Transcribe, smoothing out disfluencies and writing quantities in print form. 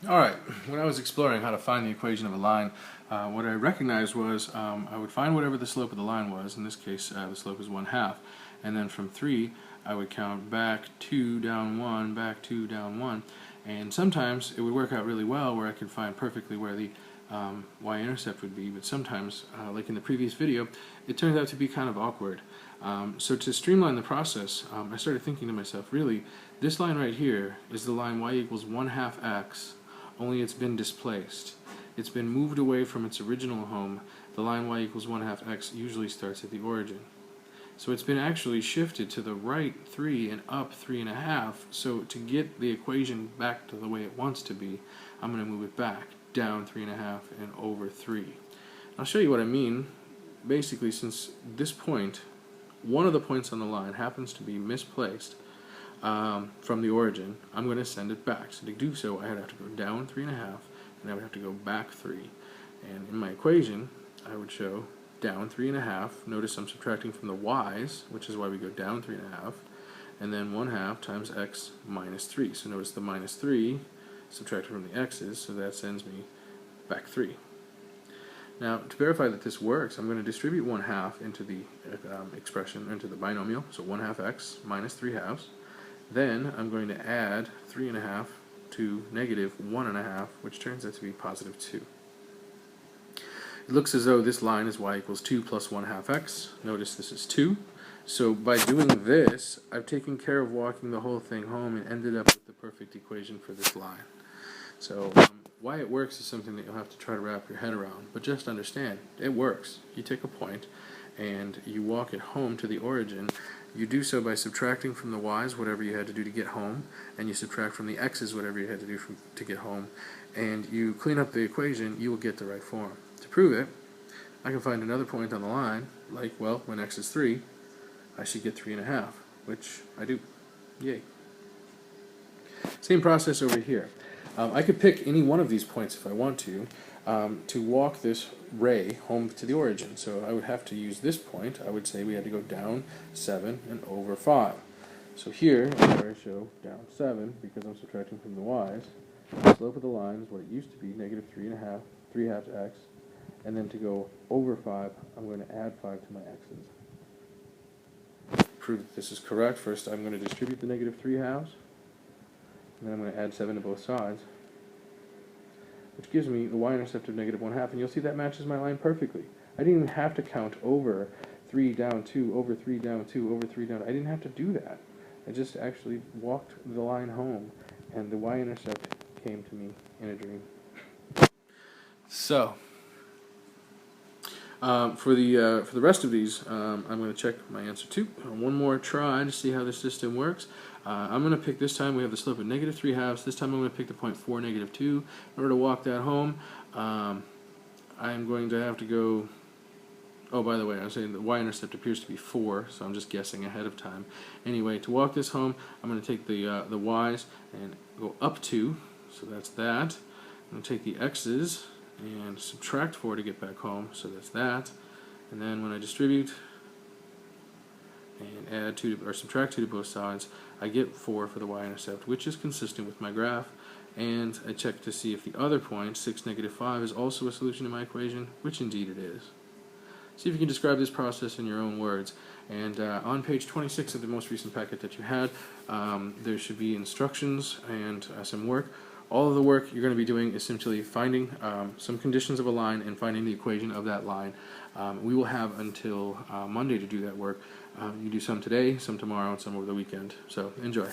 Alright, when I was exploring how to find the equation of a line, what I recognized was I would find whatever the slope of the line was. In this case, the slope is 1/2. And then from 3, I would count back 2, down 1, back 2, down 1. And sometimes it would work out really well where I could find perfectly where the y-intercept would be, but sometimes, like in the previous video, it turns out to be kind of awkward. So to streamline the process, I started thinking to myself, really, this line right here is the line y equals 1/2 x, only it's been displaced. It's been moved away from its original home. The line y equals 1/2 x usually starts at the origin. So it's been actually shifted to the right 3 and up 3.5. So to get the equation back to the way it wants to be, I'm going to move it back, down 3.5 and over 3. I'll show you what I mean. Basically, since this point, one of the points on the line happens to be misplaced from the origin, I'm going to send it back. So to do so, I would have to go down 3.5 and I would have to go back 3. And in my equation, I would show down 3.5. Notice I'm subtracting from the y's, which is why we go down 3.5, and then 1/2 times x minus 3. So notice the minus 3 subtracted from the x's, so that sends me back 3. Now, to verify that this works, I'm going to distribute 1/2 into the expression, into the binomial, so 1/2 x minus 3/2. Then I'm going to add 3.5 to negative 1.5, which turns out to be positive 2. It looks as though this line is y equals 2 plus 1/2 x. Notice this is 2. So by doing this, I've taken care of walking the whole thing home and ended up with the perfect equation for this line. So why it works is something that you'll have to try to wrap your head around. But just understand, it works. You take a point and you walk it home to the origin. You do so by subtracting from the y's whatever you had to do to get home, and you subtract from the x's whatever you had to do to get home, and you clean up the equation, you will get the right form. To prove it, I can find another point on the line, like, well, when x is 3, I should get 3.5, which I do. Yay. Same process over here. I could pick any one of these points if I want to walk this ray home to the origin. So I would have to use this point. I would say we had to go down 7 and over 5. So here, where I show down 7, because I'm subtracting from the y's, the slope of the line is what it used to be, negative 3.5, 3/2 x. And then to go over 5, I'm going to add 5 to my x's. To prove that this is correct, first I'm going to distribute the negative 3/2, and then I'm going to add 7 to both sides, which gives me the y-intercept of negative 1/2, and you'll see that matches my line perfectly. I didn't even have to count over 3 down 2, over 3 down 2, over 3 down. I didn't have to do that. I just actually walked the line home, and the y-intercept came to me in a dream. So, for the rest of these, I'm going to check my answer too. One more try to see how the system works. I'm going to pick, this time we have the slope of negative 3/2. This time I'm going to pick the point 4, negative 2. In order to walk that home, I'm going to have to go, oh, by the way, I'm saying the y-intercept appears to be 4, so I'm just guessing ahead of time. Anyway, to walk this home, I'm going to take the y's and go up 2, so that's that. I'm going to take the x's and subtract 4 to get back home, so that's that. And then when I distribute and add 2 or subtract 2 to both sides, I get 4 for the y-intercept, which is consistent with my graph. And I check to see if the other point, 6, negative 5, is also a solution to my equation, which indeed it is. See if you can describe this process in your own words. And on page 26 of the most recent packet that you had, there should be instructions and some work. All of the work you're going to be doing is simply finding some conditions of a line and finding the equation of that line. We will have until Monday to do that work. You do some today, some tomorrow, and some over the weekend. So enjoy.